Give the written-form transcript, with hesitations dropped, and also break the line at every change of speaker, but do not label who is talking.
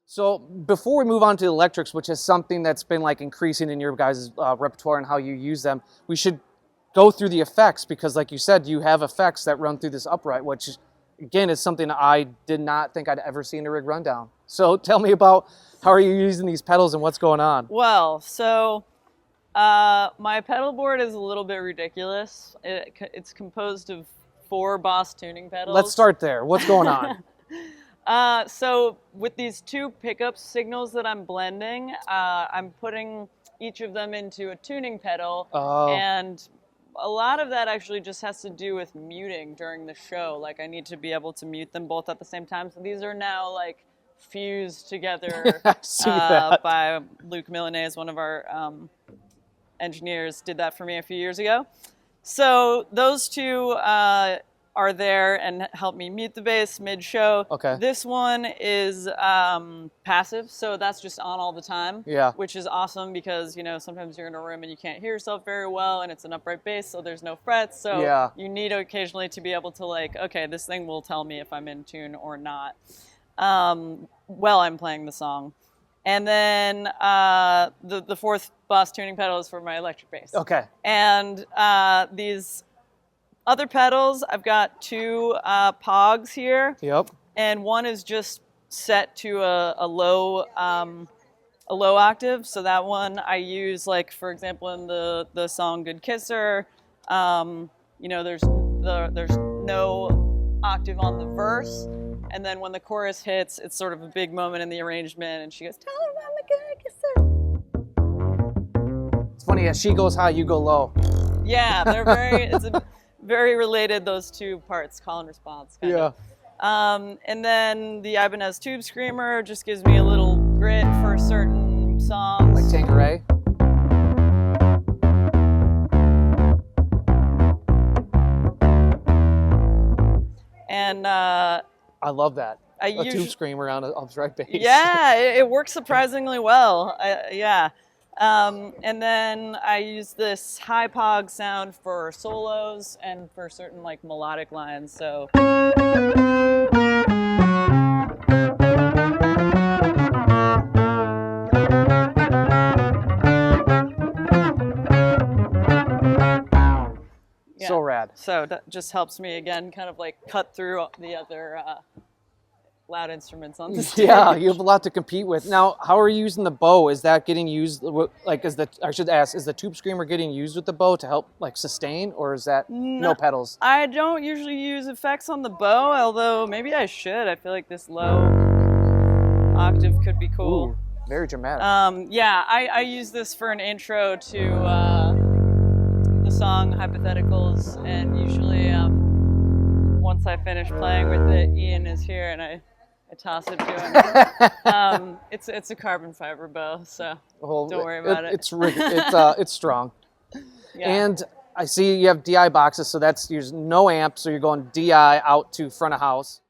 So before we move on to the electrics, which is something that's been like increasing in your guys' repertoire and how you use them, we should go through the effects because, like you said, you have effects that run through this upright, which again is something I did not think I'd ever see in a rig rundown. So tell me about how are you using these pedals and what's going on?
Well, so my pedal board is a little bit ridiculous. It's composed of 4 Boss tuning pedals.
Let's start there. What's going on?
So with these 2 pickup signals that I'm blending, I'm putting each of them into a tuning pedal.
Oh.
And a lot of that actually just has to do with muting during the show. Like I need to be able to mute them both at the same time. So these are now like fused together by Luke Milanese, one of our engineers, did that for me a few years ago. So those 2 are there and help me mute the bass mid-show.
Okay.
This one is passive, so that's just on all the time.
Yeah.
Which is awesome because, you know, sometimes you're in a room and you can't hear yourself very well and it's an upright bass, so there's no frets. So
yeah.
You need occasionally to be able to like, okay, this thing will tell me if I'm in tune or not while I'm playing the song. And then the 4th Boss tuning pedal is for my electric bass.
Okay.
And these other pedals, I've got 2 POGs here.
Yep.
And one is just set to a low octave. So that one I use, like for example, in the song "Good Kisser." You know, there's no octave on the verse, and then when the chorus hits, it's sort of a big moment in the arrangement, and she goes, "Tell her I'm a good kisser."
It's funny, as she goes high, you go low.
Yeah, they're very. It's very related, those 2 parts, call and response. Kind of. And then the Ibanez Tube Screamer just gives me a little grit for certain songs.
Like Tanqueray?
And
I love that. A tube screamer on a upright bass.
Yeah, it works surprisingly well. Yeah. And then I use this high POG sound for solos and for certain like melodic lines. So yeah.
So rad.
So that just helps me again kind of like cut through the other loud instruments on the stage.
Yeah, you have a lot to compete with. Now, how are you using the bow? Is that getting used, like, I should ask, is the Tube Screamer getting used with the bow to help, like, sustain, or is that no pedals?
I don't usually use effects on the bow, although maybe I should. I feel like this low octave could be cool.
Ooh, very dramatic.
Yeah, I use this for an intro to the song Hypotheticals, and usually once I finish playing with it, Ian is here, and I toss it to him. It's a carbon fiber bow, so don't worry about it.
It's strong. Yeah. And I see you have DI boxes, so that's using no amp, so you're going DI out to front of house.